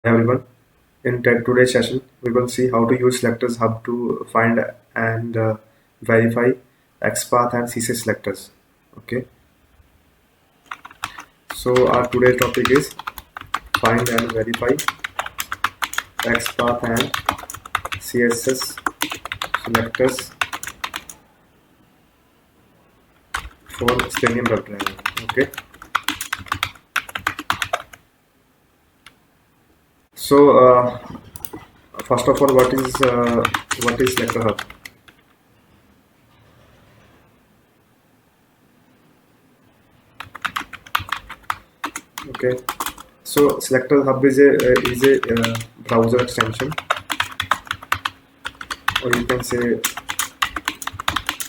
Everyone. In today's session, we will see how to use selectors hub to find and verify XPath and CSS selectors. Okay, so our today's topic is find and verify XPath and CSS selectors for Selenium WebDriver. Okay, so first of all, what is selector hub? Okay, so selector hub is a browser extension, or you can say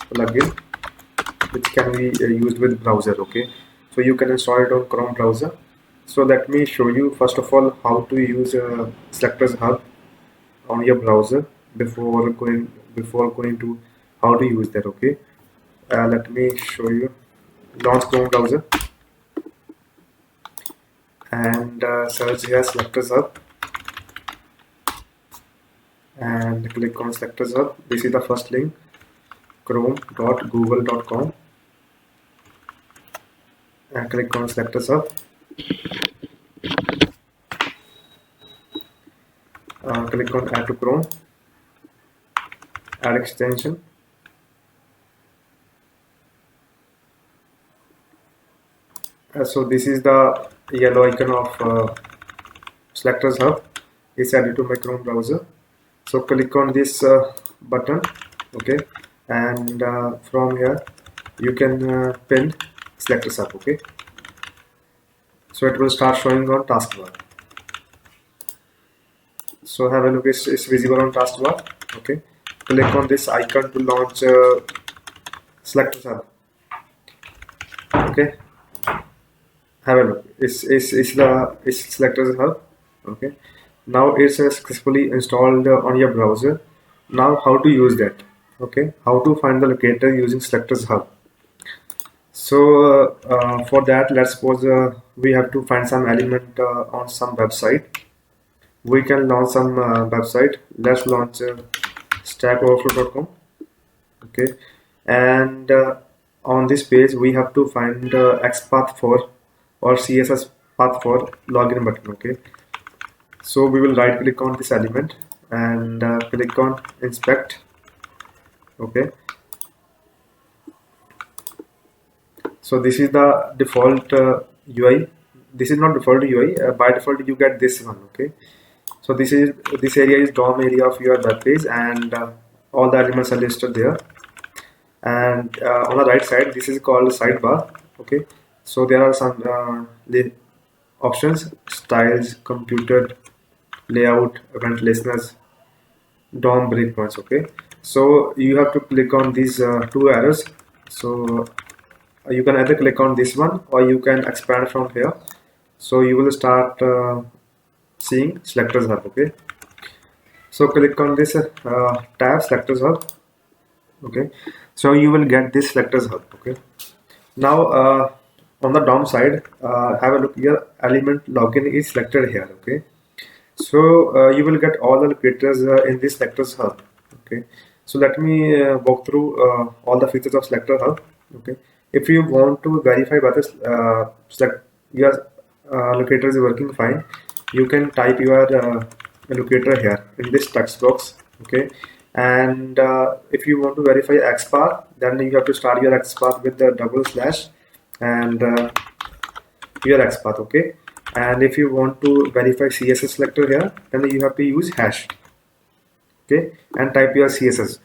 plugin, which can be used with browser. Okay, so you can install it on Chrome browser. So let me show you first of all how to use selectors hub on your browser before going to how to use that. Okay, let me show you. Launch Chrome browser and search here selectors hub and click on selectors hub. This is the first link, chrome.google.com, and click on selectors hub. Click on add to Chrome, add extension. So this is the yellow icon of selectors hub. It's added to my Chrome browser. So click on this button, okay, and from here you can pin selectors hub. Okay, so it will start showing on taskbar. So have a look, it's visible on taskbar. Okay, click on this icon to launch selectors hub. Okay, have a look, it's selectors hub. Okay, now it's successfully installed on your browser. Now how to use that? Okay, how to find the locator using selectors hub. So for that, let's suppose we have to find some element on some website. We can launch some website. Let's launch stackoverflow.com. Okay, and on this page we have to find XPath for or CSS path for login button. Okay, so we will right click on this element and click on inspect. Okay, so this is the default UI. This is not default UI. By default you get this one. Okay, so this area is DOM area of your web page, and all the elements are listed there. And on the right side, this is called sidebar. Okay, so there are some options: styles, computed, layout, event listeners, DOM breakpoints. Okay, so you have to click on these two arrows. So you can either click on this one or you can expand from here. So you will start seeing selectors hub. Okay, so click on this tab selectors hub. Okay, so you will get this selectors hub. Okay, now on the DOM side, have a look here. Element login is selected here. Okay, so you will get all the locators in this selectors hub. Okay, so let me walk through all the features of selector hub. Okay, if you want to verify whether your locator is working fine, you can type your locator here in this text box. Okay, and if you want to verify XPath, then you have to start your XPath with the double slash and your XPath. Okay, and if you want to verify CSS selector here, then you have to use hash. Okay, and type your CSS,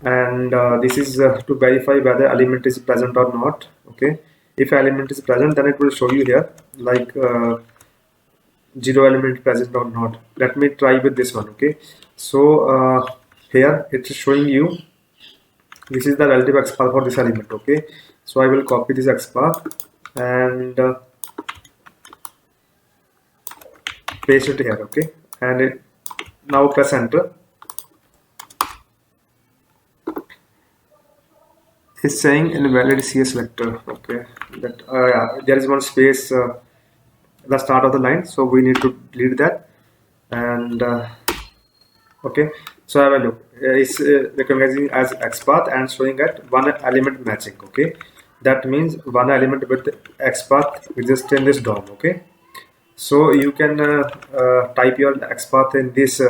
and this is to verify whether element is present or not. Okay, if element is present, then it will show you here like zero element present or not. Let me try with this one. Okay, so here it is showing you this is the relative XPath for this element. Okay, so I will copy this XPath and paste it here. Okay, and now press enter. It's saying invalid CS selector. Okay, that yeah, there is one space the start of the line, so we need to delete that. And okay, so have a look. It's recognizing as XPath and showing at one element matching. Okay, that means one element with XPath exists in this DOM. Okay, so you can type your XPath in this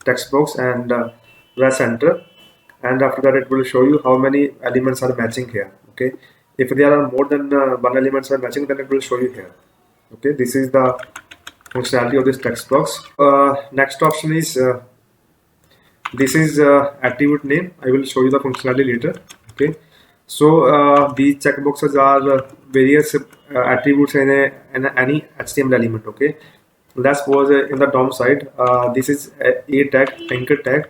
text box and press enter, and after that it will show you how many elements are matching here. Okay, if there are more than one elements are matching, then it will show you here. Okay, this is the functionality of this text box. Next option is this is attribute name. I will show you the functionality later. Okay, so these checkboxes are various attributes in any HTML element. Okay, let's suppose in the DOM side, this is a tag, anchor tag.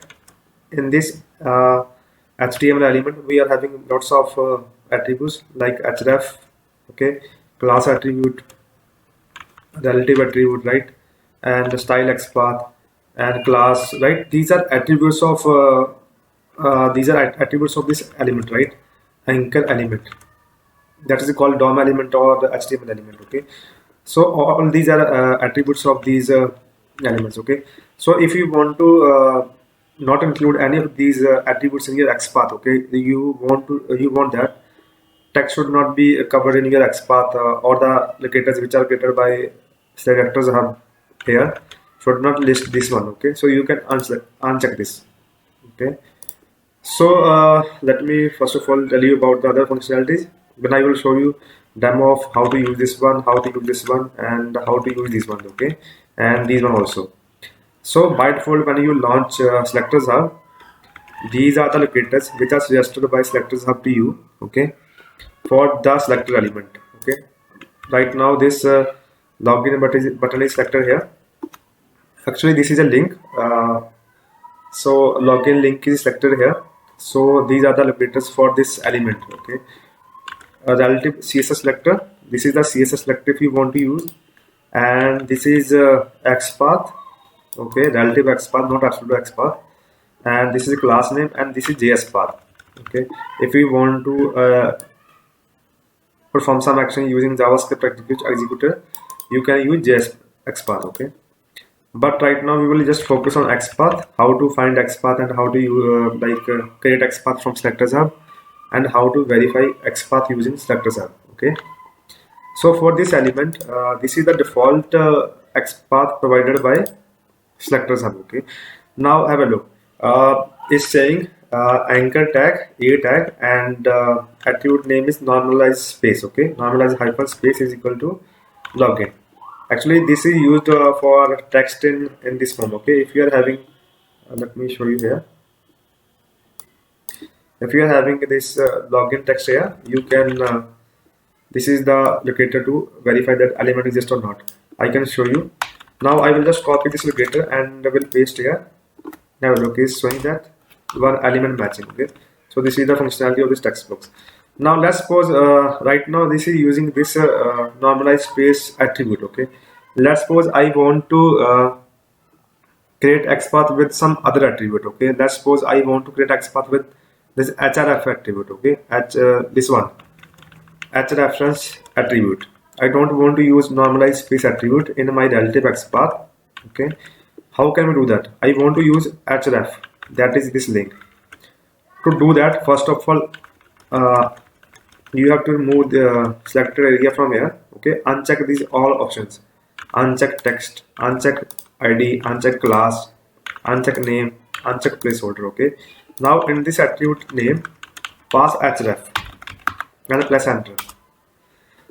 In this HTML element, we are having lots of attributes like href, okay, class attribute, relative attribute, right, and the style XPath and class, right. These are attributes of this element, right, anchor element. That is called DOM element or the HTML element. Okay, so all these are attributes of these elements. Okay, so if you want to not include any of these attributes in your XPath, okay, you want that text should not be covered in your XPath, or the locators which are created by selectors hub here should not list this one. Okay, so you can uncheck this. Okay, so let me first of all tell you about the other functionalities. Then I will show you demo of how to use this one, how to use this one, and how to use this one. Okay, and these one also. So by default, when you launch selectors hub, these are the locators which are suggested by selectors hub to you. Okay, for the selector element. Okay, right now this login button is selected here. Actually, this is a link. So login link is selected here. So these are the locators for this element. Okay, a relative CSS selector. This is the CSS selector if you want to use, and this is XPath. Okay, relative XPath, not absolute XPath, and this is a class name, and this is JS path. Okay, if you want to perform some action using JavaScript executor, you can use JS XPath. Okay, but right now we will just focus on XPath, how to find XPath and how to create XPath from selectors hub, and how to verify XPath using selectors hub. Okay, so for this element, this is the default XPath provided by selectors hub. Okay, now have a look. It's saying anchor tag, a tag, and attribute name is normalize space. Okay, normalize hyphen space is equal to login. Actually, this is used for text in this form. Okay, if you are having, let me show you here. If you are having this login text here, you can. This is the locator to verify that element exists or not. I can show you. Now I will just copy this locator and will paste here. Now look, is showing that one element matching. Okay, so this is the functionality of this text box. Now let's suppose right now this is using this normalized space attribute. Okay, let's suppose I want to create XPath with some other attribute. Okay, let's suppose I want to create XPath with this href attribute. Okay, at this one href attribute. I don't want to use normalized space attribute in my relative XPath. Okay, how can we do that? I want to use href, that is this link. To do that, first of all, you have to remove the selected area from here. Okay, uncheck these all options. Uncheck text, uncheck ID, uncheck class, uncheck name, uncheck placeholder. Okay, now in this attribute name, pass href and press enter.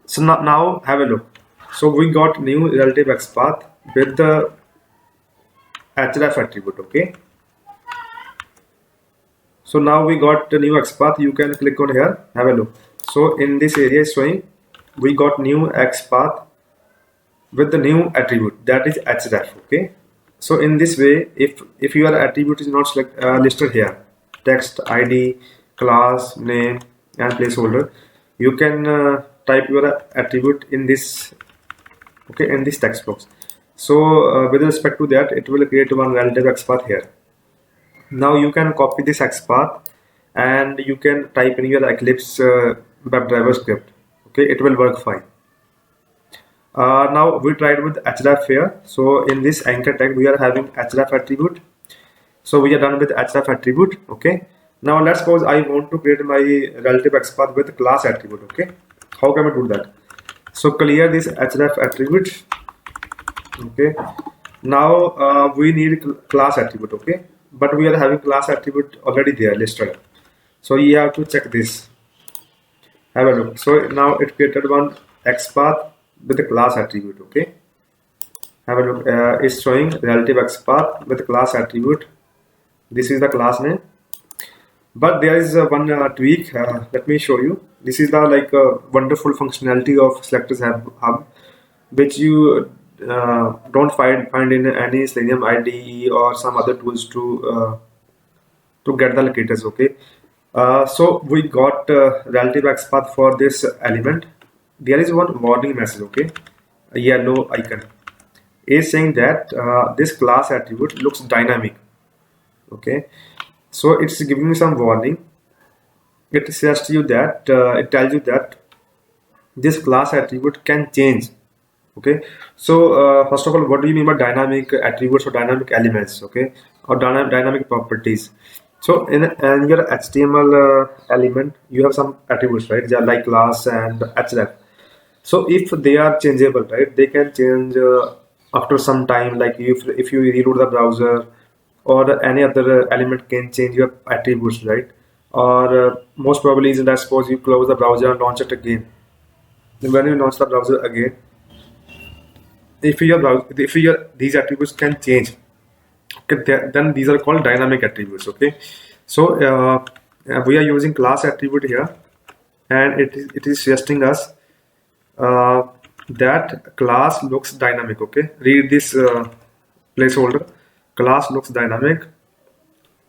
So now have a look. So we got new relative XPath with the href attribute. Okay, so now we got the new XPath. You can click on here, have a look. So in this area is showing we got new XPath with the new attribute, that is href. Okay, so in this way, if your attribute is not listed here, text, ID, class, name, and placeholder, you can type your attribute in this. Okay, in this text box. So with respect to that, it will create one relative XPath here. Now you can copy this XPath and you can type in your Eclipse WebDriver script. Okay, it will work fine. Now we tried with href here. So in this anchor tag we are having href attribute. So we are done with href attribute. Okay. Now let's suppose I want to create my relative XPath with class attribute. Okay. How can we do that? So clear this href attribute. Okay. Now we need class attribute. Okay. But we are having class attribute already there listed. So you have to check this. Have a look. So now it created one XPath with a class attribute. Okay. Have a look. It's showing relative XPath with class attribute. This is the class name. But there is one tweak. Let me show you. This is the wonderful functionality of Selectors Hub, which you don't find in any Selenium IDE or some other tools to get the locators. Okay. So we got relative XPath for this element. There is one warning message. Okay, a yellow icon is saying that this class attribute looks dynamic. Okay, so it's giving me some warning. It says to you that it tells you that this class attribute can change. Okay, so first of all, what do you mean by dynamic attributes or dynamic elements? Okay, or dynamic properties? So in your HTML element, you have some attributes, right? They are like class and href. So if they are changeable, right, they can change after some time. Like if you reload the browser, or any other element can change your attributes, right? Or most probably is, let's suppose you close the browser and launch it again. Then when you launch the browser again, if these attributes can change, okay, then these are called dynamic attributes. Okay, so we are using class attribute here, and it is suggesting us that class looks dynamic. Okay, read this placeholder. Class looks dynamic.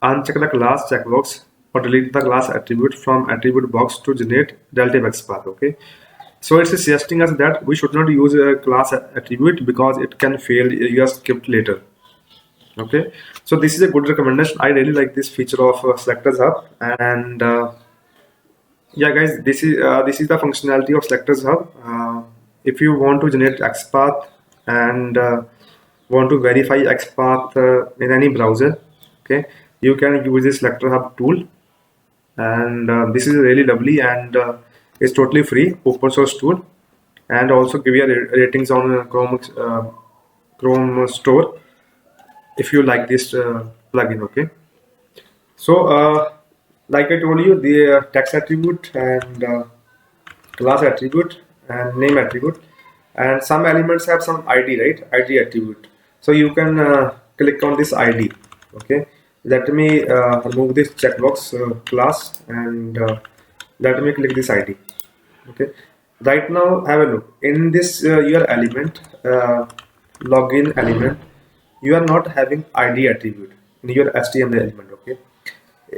Uncheck the class checkbox or delete the class attribute from attribute box to generate relative XPath. Okay, so it's suggesting us that we should not use a class attribute because it can fail your script later. Okay, so this is a good recommendation. I really like this feature of Selectors Hub, and yeah, guys, this is the functionality of Selectors Hub. If you want to generate XPath and want to verify XPath in any browser, okay, you can use this Selector Hub tool, and this is really lovely, and it's totally free, open source tool, and also give you ratings on Chrome Store if you like this plugin. Okay, so like I told you, the text attribute and class attribute and name attribute, and some elements have some ID, right? ID attribute. So you can click on this ID. Okay, let me remove this checkbox class, and let me click this ID. Okay, right now have a look in this your element login element. You are not having ID attribute in your HTML element. Okay,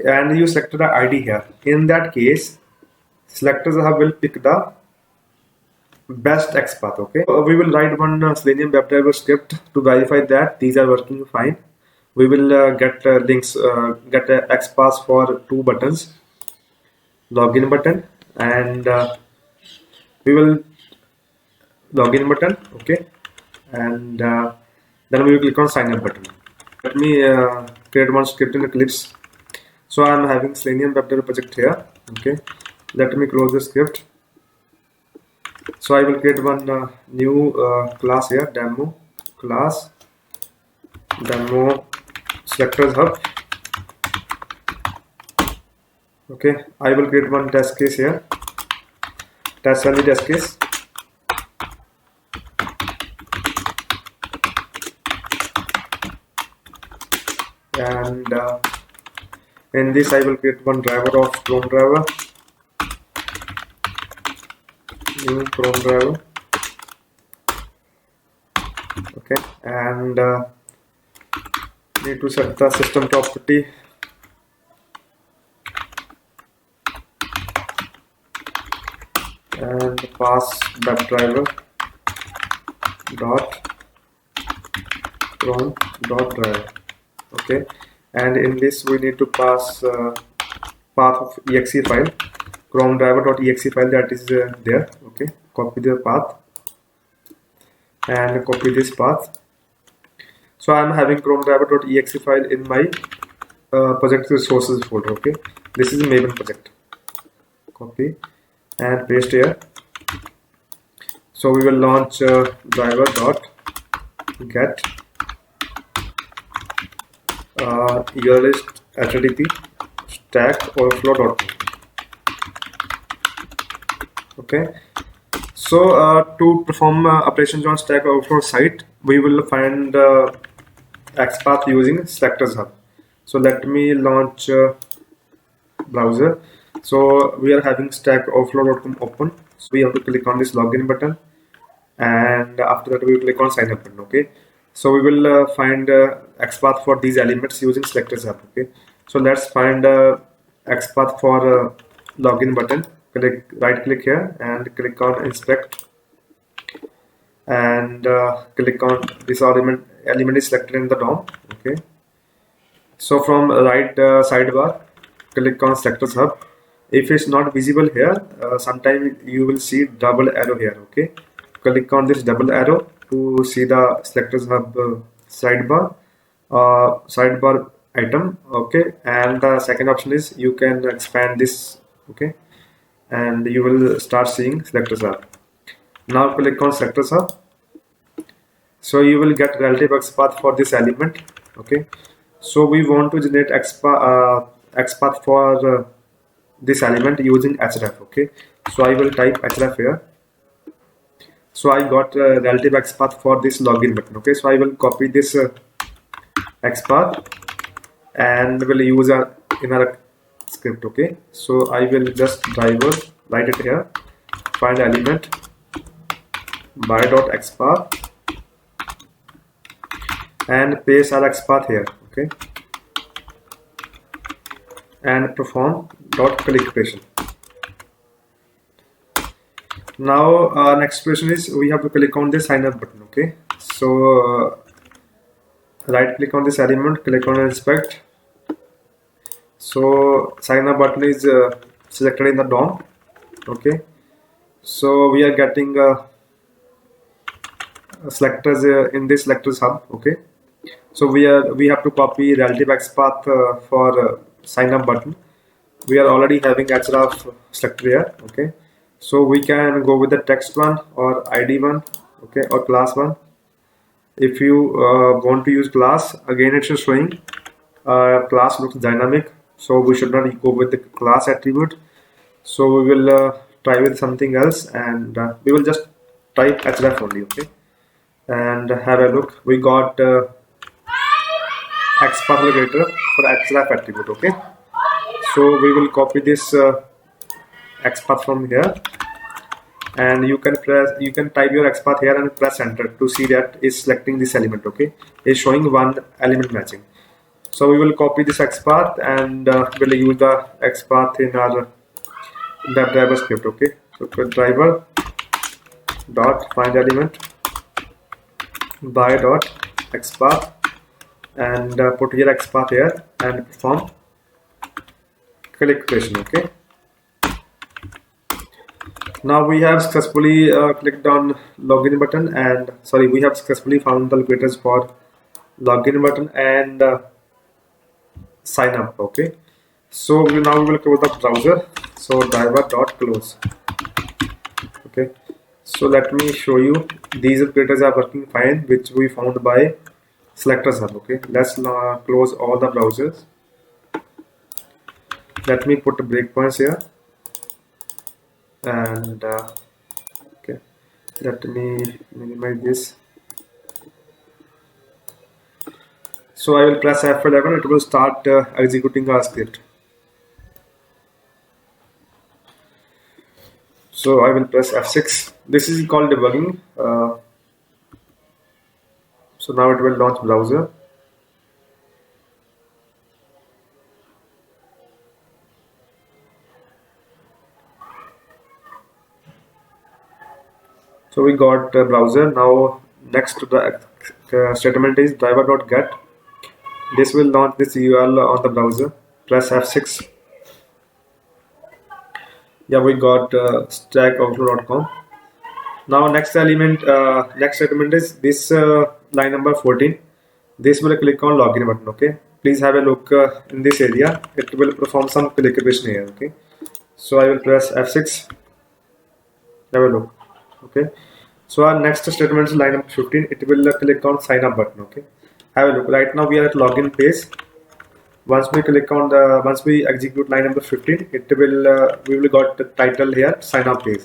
and you selected the ID here. In that case, Selectors Hub will pick the best XPath. Okay, we will write one Selenium WebDriver script to verify that these are working fine. We will get links, get XPath for two buttons, login button, and we will login button. Okay, and then we will click on sign up button. Let me create one script in Eclipse. So I am having Selenium WebDriver project here. Okay, let me close the script. So I will create one new class here, demo class, demo Selectors Hub. Okay, I will create one test case here, test only test case. And in this I will create one driver of Chrome driver, new Chrome driver. Okay, and need to set the system property. And pass WebDriver dot Chrome dot driver. Okay, and in this we need to pass path of exe file, Chrome driver.exe file that is there. Okay, copy the path and copy this path. So I'm having Chrome driver.exe file in my project resources folder. Okay, this is a Maven project. Copy and paste here. So we will launch driver.get urlist http stack overflow.com. Okay, so to perform operations on Stack Overflow site, we will find XPath using Selectors Hub. So let me launch browser. So we are having Stack Overflow.com open. So we have to click on this login button, and after that we will click on sign up button. Okay, so we will find XPath for these elements using Selectors Hub. Okay, so let's find XPath for login button. Right click here and click on inspect, and click on this element is selected in the DOM. Okay, so from right sidebar, click on Selectors Hub. If it's not visible here, sometime you will see double arrow here. Okay, click on this double arrow to see the Selectors Hub sidebar item. Okay, and the second option is you can expand this. Okay, and you will start seeing Selectors Hub. Now click on Selectors Hub. So you will get relative XPath for this element. Okay, so we want to generate XPath for this element using href. Okay, so I will type href here. So I got relative XPath for this login button. Okay, so I will copy this XPath and will use in our script. Okay, so I will just driver, write it here, find element by.xpath and paste our XPath here. Okay, and perform .click operation. Now next question is we have to click on the sign up button. Okay, so right click on this element, click on inspect. So sign up button is selected in the DOM. Okay, so we are getting selectors in this Selectors Hub. Okay, so we have to copy relative XPath for sign up button. We are already having href selected here. Okay, so we can go with the text one or ID one. Okay, or class one. If you want to use class, again it's showing class looks dynamic, so we should not go with the class attribute. So we will try with something else, and we will just type href only. Okay, and have a look. We got XPath locator for href attribute. Okay, so we will copy this XPath from here, and you can type your XPath here and press enter to see that it's selecting this element. Okay, it's showing one element matching. So we will copy this XPath and we'll use the XPath in our WebDriver script. Okay, so driver dot find element by dot XPath and put here XPath here and perform click operation. Okay, now we have successfully clicked on login button, and sorry, we have successfully found the locators for login button and sign up. Okay, so now we will close the browser. So driver.close. Okay, so let me show you these locators are working fine, which we found by Selectors Hub. Okay, let's close all the browsers. Let me put breakpoints here, and okay, let me minimize this. So I will press F11. It will start executing our script. So I will press F6. This is called debugging. So now it will launch browser. So we got the browser. Now next to the statement is driver.get. This will launch this URL on the browser. Press F6. Yeah, we got stackoverflow.com. Now next element is this line number 14. This will click on login button. Okay, please have a look in this area. It will perform some click operation here. Okay, so I will press F6. Have a look. Okay, so our next statement is line number 15. It will click on sign up button. Okay, have a look. Right now we are at login page. Once we execute line number 15, it will we will got the title here, sign up page.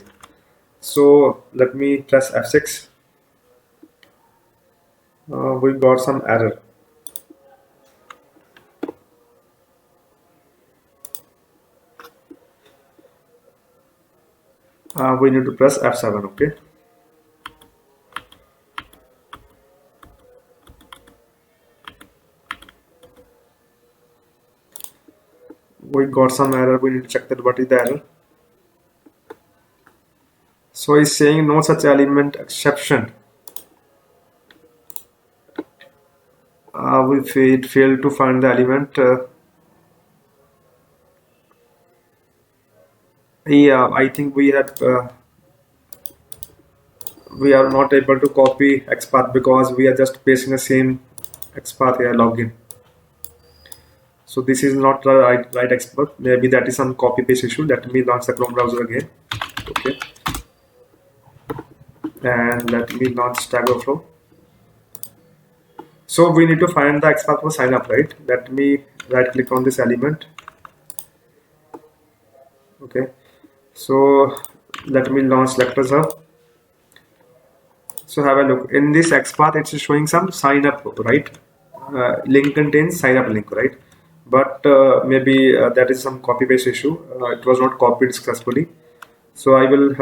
So let me press F6. We got some error. We need to press F7. Okay, we got some error. We need to check that what is the error. So it's saying no such element exception. It failed to find the element. Yeah, I think we are not able to copy XPath because we are just pasting the same XPath here login. So this is not the right XPath. Maybe that is some copy paste issue. Let me launch the Chrome browser again. Okay, and let me launch Stack Overflow. So we need to find the XPath for sign up, right? Let me right click on this element. Okay, so let me launch Selectors Hub. So have a look. In this XPath, it's showing some sign up, right? Link contains sign up link, right? But maybe that is some copy paste issue. It was not copied successfully. So I will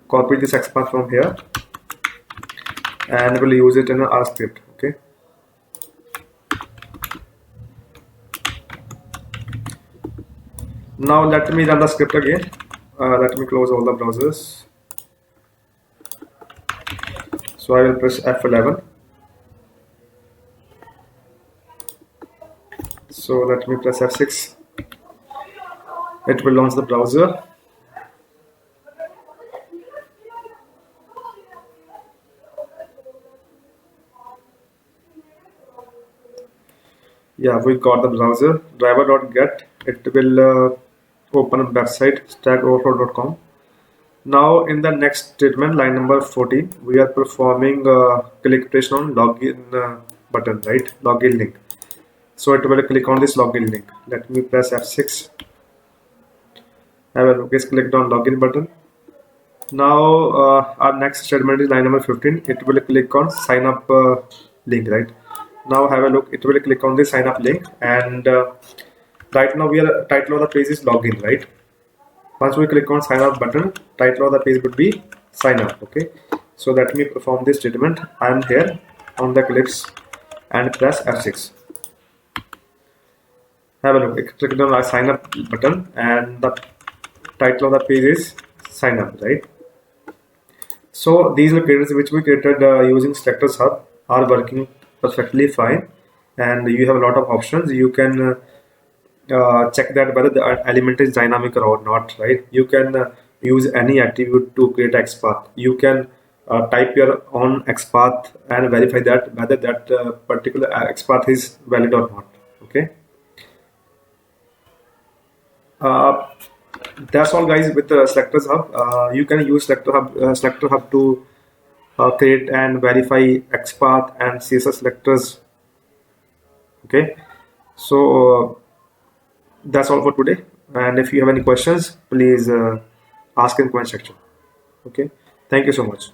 copy this XPath from here and will use it in our script. Okay. Now let me run the script again. Let me close all the browsers. So I will press F11. So let me press F6. It will launch the browser. Yeah, we got the browser. Driver.get. It will open a website stackoverflow.com. Now in the next statement, line number 14, we are performing click operation on login button, right? Login link. So it will click on this login link. Let me press F6. Have a look. It's clicked on login button. Now our next statement is line number 15. It will click on sign up link, right? Now have a look. It will click on the sign up link, and right now we are title of the page is login, right? Once we click on sign up button, title of the page would be sign up. Okay, so let me perform this statement. I am here on the Eclipse and press F6. Have a look. It clicked on the sign up button and the title of the page is sign up, right? So these locators which we created using Selectors Hub are working perfectly fine, and you have a lot of options. You can check that whether the element is dynamic or not, right? You can use any attribute to create XPath. You can type your own XPath and verify that whether that particular XPath is valid or not. Okay. That's all, guys, with the Selectors Hub. You can use Selector Hub to create and verify XPath and CSS selectors. Okay, so that's all for today. And if you have any questions, please ask in comment section. Okay, thank you so much.